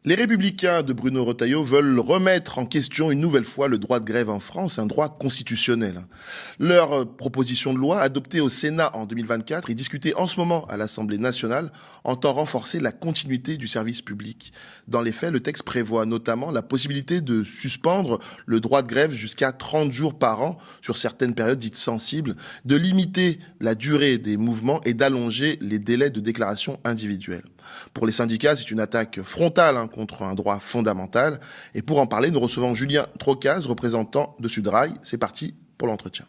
Les Républicains de Bruno Retailleau veulent remettre en question une nouvelle fois le droit de grève en France, un droit constitutionnel. Leur proposition de loi, adoptée au Sénat en 2024 et discutée en ce moment à l'Assemblée nationale, entend renforcer la continuité du service public. Dans les faits, le texte prévoit notamment la possibilité de suspendre le droit de grève jusqu'à 30 jours par an sur certaines périodes dites sensibles, de limiter la durée des mouvements et d'allonger les délais de déclaration individuelle. Pour les syndicats, c'est une attaque frontale contre un droit fondamental. Et pour en parler, nous recevons Julien Trocaz, représentant de Sudrail. C'est parti pour l'entretien.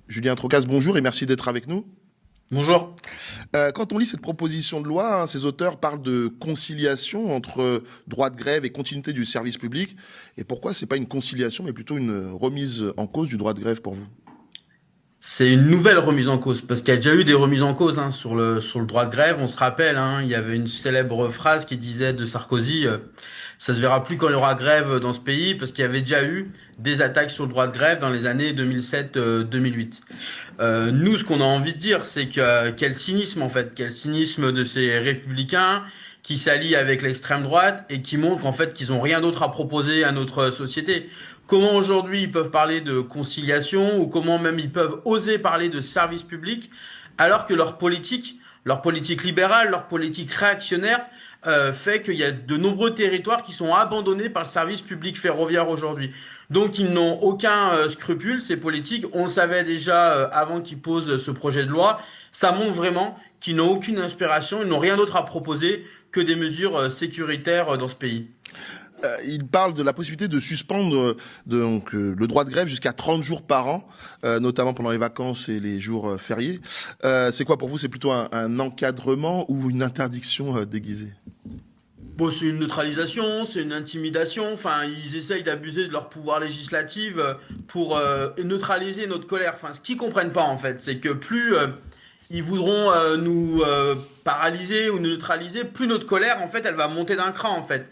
Julien Trocaz, bonjour et merci d'être avec nous. Bonjour. Quand on lit cette proposition de loi, ces auteurs parlent de conciliation entre droit de grève et continuité du service public. Et pourquoi c'est pas une conciliation, mais plutôt une remise en cause du droit de grève pour vous ? C'est une nouvelle remise en cause, parce qu'il y a déjà eu des remises en cause sur le droit de grève. On se rappelle, il y avait une célèbre phrase qui disait de Sarkozy, ça se verra plus quand il y aura grève dans ce pays, parce qu'il y avait déjà eu des attaques sur le droit de grève dans les années 2007-2008. Nous, ce qu'on a envie de dire, c'est que quel cynisme en fait, quel cynisme de ces républicains qui s'allient avec l'extrême droite et qui montrent qu'en fait qu'ils ont rien d'autre à proposer à notre société. Comment aujourd'hui ils peuvent parler de conciliation ou comment même ils peuvent oser parler de service public alors que leur politique libérale, leur politique réactionnaire fait qu'il y a de nombreux territoires qui sont abandonnés par le service public ferroviaire aujourd'hui. Donc ils n'ont aucun scrupule, ces politiques. On le savait déjà avant qu'ils posent ce projet de loi. Ça montre vraiment qu'ils n'ont aucune inspiration, ils n'ont rien d'autre à proposer que des mesures sécuritaires dans ce pays. Il parle de la possibilité de suspendre le droit de grève jusqu'à 30 jours par an, notamment pendant les vacances et les jours fériés. C'est quoi pour vous? C'est plutôt un encadrement ou une interdiction déguisée? Bon, c'est une neutralisation, c'est une intimidation. Enfin, ils essayent d'abuser de leur pouvoir législatif pour neutraliser notre colère. Enfin, ce qu'ils comprennent pas en fait, c'est que plus ils voudront nous paralyser ou nous neutraliser, plus notre colère en fait, elle va monter d'un cran en fait.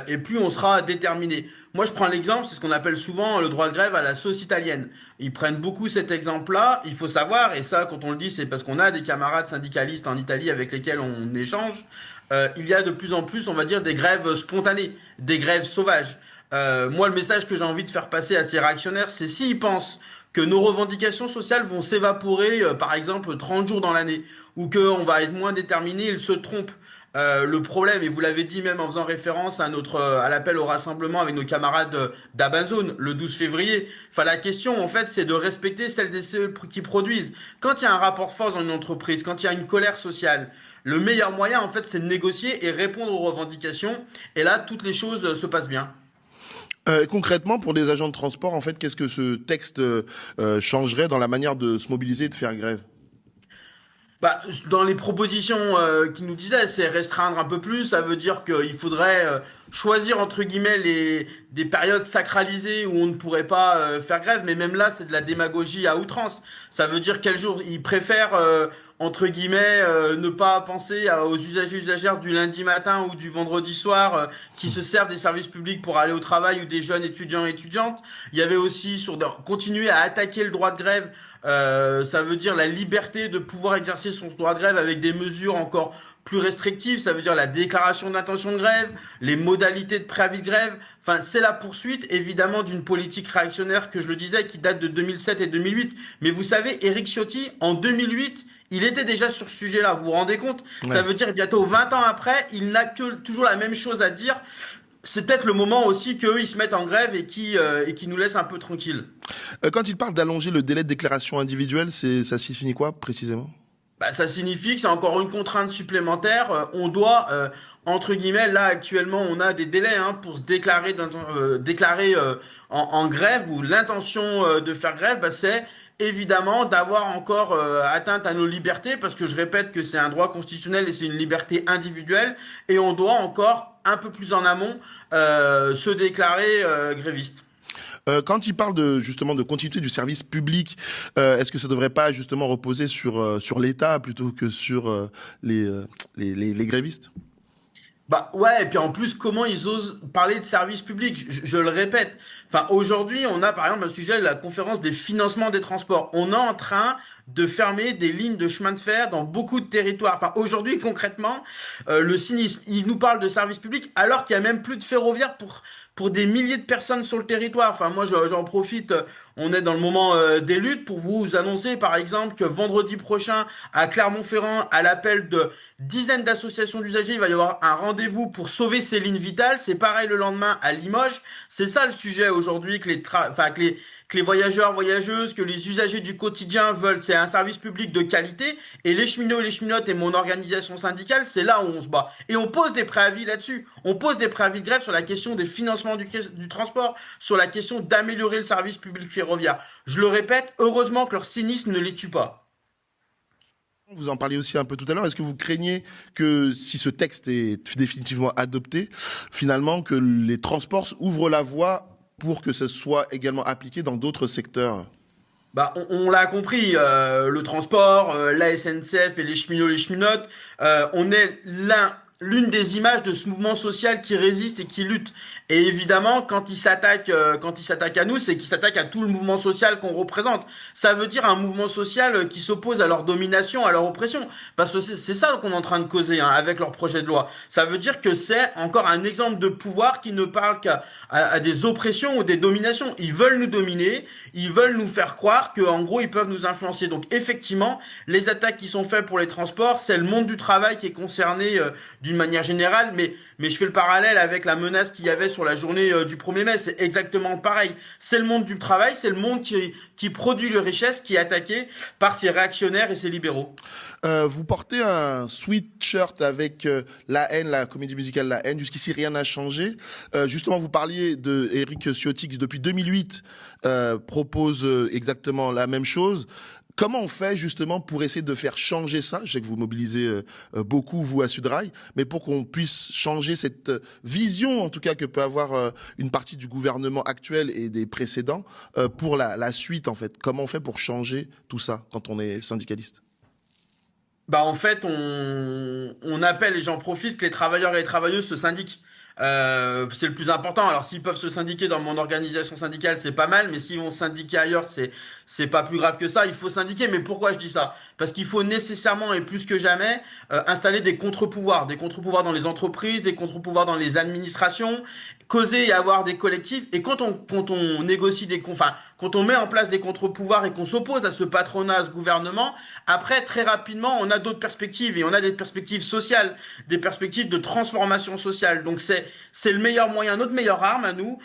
Et plus on sera déterminé. Moi, je prends l'exemple, c'est ce qu'on appelle souvent le droit de grève à la sauce italienne. Ils prennent beaucoup cet exemple-là. Il faut savoir, et ça, quand on le dit, c'est parce qu'on a des camarades syndicalistes en Italie avec lesquels on échange. Il y a de plus en plus, on va dire, des grèves spontanées, des grèves sauvages. Moi, le message que j'ai envie de faire passer à ces réactionnaires, c'est s'ils pensent que nos revendications sociales vont s'évaporer, par exemple, 30 jours dans l'année, ou qu'on va être moins déterminés, ils se trompent. Le problème, et vous l'avez dit même en faisant référence à l'appel au rassemblement avec nos camarades d'Amazon le 12 février. Enfin, la question, en fait, c'est de respecter celles et ceux qui produisent. Quand il y a un rapport de force dans une entreprise, quand il y a une colère sociale, le meilleur moyen, en fait, c'est de négocier et répondre aux revendications. Et là, toutes les choses se passent bien. Concrètement, pour des agents de transport, en fait, qu'est-ce que ce texte changerait dans la manière de se mobiliser et de faire grève? Bah, dans les propositions qu'il nous disait, c'est restreindre un peu plus. Ça veut dire qu'il faudrait choisir entre guillemets des périodes sacralisées où on ne pourrait pas faire grève. Mais même là, c'est de la démagogie à outrance. Ça veut dire quel jour ils préfèrent entre guillemets ne pas penser aux usagers usagères du lundi matin ou du vendredi soir qui se servent des services publics pour aller au travail ou des jeunes étudiants et étudiantes. Il y avait aussi continuer à attaquer le droit de grève. Ça veut dire la liberté de pouvoir exercer son droit de grève avec des mesures encore plus restrictives. Ça veut dire la déclaration d'intention de grève, les modalités de préavis de grève. Enfin, c'est la poursuite, évidemment, d'une politique réactionnaire que je le disais, qui date de 2007 et 2008. Mais vous savez, Éric Ciotti, en 2008, il était déjà sur ce sujet-là. Vous vous rendez compte? Ouais. Ça veut dire bientôt 20 ans après, il n'a que toujours la même chose à dire. C'est peut-être le moment aussi qu'eux, ils se mettent en grève et qui nous laissent un peu tranquilles. Quand il parle d'allonger le délai de déclaration individuelle, ça signifie quoi précisément? Bah, ça signifie que c'est encore une contrainte supplémentaire. On doit, entre guillemets, là actuellement, on a des délais pour se déclarer, en grève ou l'intention de faire grève, bah, c'est évidemment d'avoir encore atteinte à nos libertés, parce que je répète que c'est un droit constitutionnel et c'est une liberté individuelle, et on doit encore un peu plus en amont se déclarer gréviste. Quand il parle justement de continuité du service public, est-ce que ça devrait pas justement reposer sur l'État plutôt que sur les grévistes? Bah ouais, et puis en plus, comment ils osent parler de service public? Je le répète. Enfin, aujourd'hui, on a par exemple le sujet de la conférence des financements des transports. On est en train de fermer des lignes de chemin de fer dans beaucoup de territoires. Enfin, aujourd'hui, concrètement, le cynisme, il nous parle de service public alors qu'il y a même plus de ferroviaire pour des milliers de personnes sur le territoire. Enfin, moi, j'en profite. On est dans le moment des luttes pour vous annoncer, par exemple, que vendredi prochain, à Clermont-Ferrand, à l'appel de dizaines d'associations d'usagers, il va y avoir un rendez-vous pour sauver ces lignes vitales. C'est pareil le lendemain à Limoges. C'est ça le sujet aujourd'hui que les voyageurs, voyageuses, que les usagers du quotidien veulent. C'est un service public de qualité. Et les cheminots et les cheminotes et mon organisation syndicale, c'est là où on se bat. Et on pose des préavis là-dessus. On pose des préavis de grève sur la question des financements du transport, sur la question d'améliorer le service public ferroviaire. Je le répète, heureusement que leur cynisme ne les tue pas. Vous en parliez aussi un peu tout à l'heure. Est-ce que vous craignez que si ce texte est définitivement adopté, finalement que les transports ouvrent la voie pour que ce soit également appliqué dans d'autres secteurs? Bah, on l'a compris, le transport, la SNCF et les cheminots, les cheminotes, on est l'une des images de ce mouvement social qui résiste et qui lutte. Et évidemment, quand il s'attaque à nous, c'est qu'il s'attaque à tout le mouvement social qu'on représente. Ça veut dire un mouvement social qui s'oppose à leur domination, à leur oppression. Parce que c'est ça qu'on est en train de causer hein, avec leur projet de loi. Ça veut dire que c'est encore un exemple de pouvoir qui ne parle qu'à des oppressions ou des dominations. Ils veulent nous dominer, ils veulent nous faire croire qu'en gros, ils peuvent nous influencer. Donc effectivement, les attaques qui sont faites pour les transports, c'est le monde du travail qui est concerné d'une manière générale, mais je fais le parallèle avec la menace qu'il y avait sur la journée du 1er mai, c'est exactement pareil. C'est le monde du travail, c'est le monde qui produit les richesses qui est attaqué par ces réactionnaires et ces libéraux. Vous portez un sweatshirt avec La Haine, la comédie musicale La Haine. Jusqu'ici, rien n'a changé. Justement, vous parliez de Éric Ciotti qui, depuis 2008, propose exactement la même chose. Comment on fait justement pour essayer de faire changer ça? Je sais que vous mobilisez beaucoup, vous, à Sudrail, mais pour qu'on puisse changer cette vision, en tout cas, que peut avoir une partie du gouvernement actuel et des précédents pour la suite, en fait. Comment on fait pour changer tout ça quand on est syndicaliste? Bah en fait, on appelle et j'en profite que les travailleurs et les travailleuses se syndiquent. C'est le plus important. Alors s'ils peuvent se syndiquer dans mon organisation syndicale, c'est pas mal, mais s'ils vont se syndiquer ailleurs, c'est pas plus grave que ça. Il faut syndiquer, mais pourquoi je dis ça? Parce qu'il faut nécessairement et plus que jamais installer des contre-pouvoirs dans les entreprises, des contre-pouvoirs dans les administrations, causer et avoir des collectifs. Et quand on négocie enfin, quand on met en place des contre-pouvoirs et qu'on s'oppose à ce patronat, à ce gouvernement, après très rapidement, on a d'autres perspectives et on a des perspectives sociales, des perspectives de transformation sociale. Donc c'est le meilleur moyen, notre meilleure arme à nous,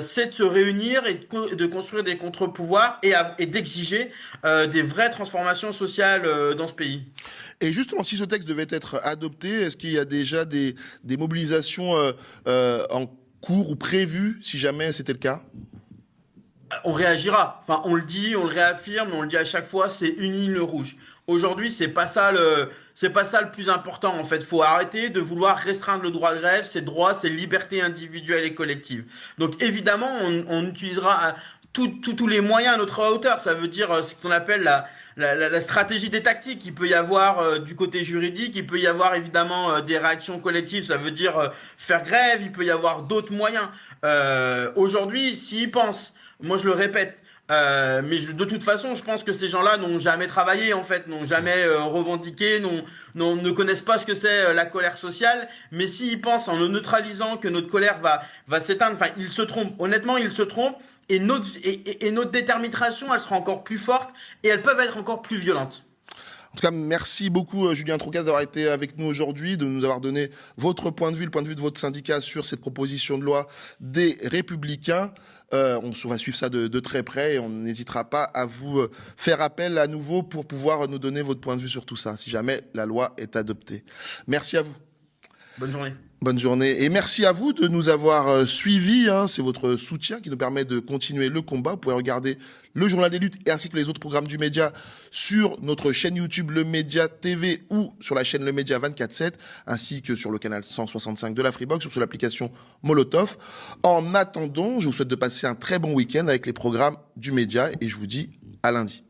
c'est de se réunir et de construire des contre-pouvoirs et d'exiger des vraies transformations sociales dans ce pays. Et justement, si ce texte devait être adopté, est-ce qu'il y a déjà des mobilisations en cours ou prévues, si jamais c'était le cas? On réagira. Enfin, on le dit, on le réaffirme, on le dit à chaque fois, c'est une ligne rouge. Aujourd'hui, c'est pas ça le plus important en fait. Faut arrêter de vouloir restreindre le droit de grève, ses droits, ses libertés individuelles et collectives. Donc évidemment, on utilisera tous les moyens à notre hauteur. Ça veut dire ce qu'on appelle la stratégie des tactiques. Il peut y avoir du côté juridique, il peut y avoir évidemment des réactions collectives. Ça veut dire faire grève. Il peut y avoir d'autres moyens. Aujourd'hui, s'ils pensent moi, je le répète. De toute façon, je pense que ces gens-là n'ont jamais travaillé, en fait, n'ont jamais revendiqué, ne connaissent pas ce que c'est la colère sociale. Mais s'ils pensent en le neutralisant que notre colère va s'éteindre, enfin, ils se trompent. Honnêtement, ils se trompent. Et notre détermination, elle sera encore plus forte et elles peuvent être encore plus violentes. En tout cas, merci beaucoup Julien Troucas d'avoir été avec nous aujourd'hui, de nous avoir donné votre point de vue, le point de vue de votre syndicat sur cette proposition de loi des Républicains. On va suivre ça de très près et on n'hésitera pas à vous faire appel à nouveau pour pouvoir nous donner votre point de vue sur tout ça, si jamais la loi est adoptée. Merci à vous. Bonne journée. Bonne journée. Et merci à vous de nous avoir suivis. C'est votre soutien qui nous permet de continuer le combat. Vous pouvez regarder le Journal des Luttes ainsi que les autres programmes du Média sur notre chaîne YouTube Le Média TV ou sur la chaîne Le Média 24/7 ainsi que sur le canal 165 de la Freebox ou sur l'application Molotov. En attendant, je vous souhaite de passer un très bon week-end avec les programmes du Média et je vous dis à lundi.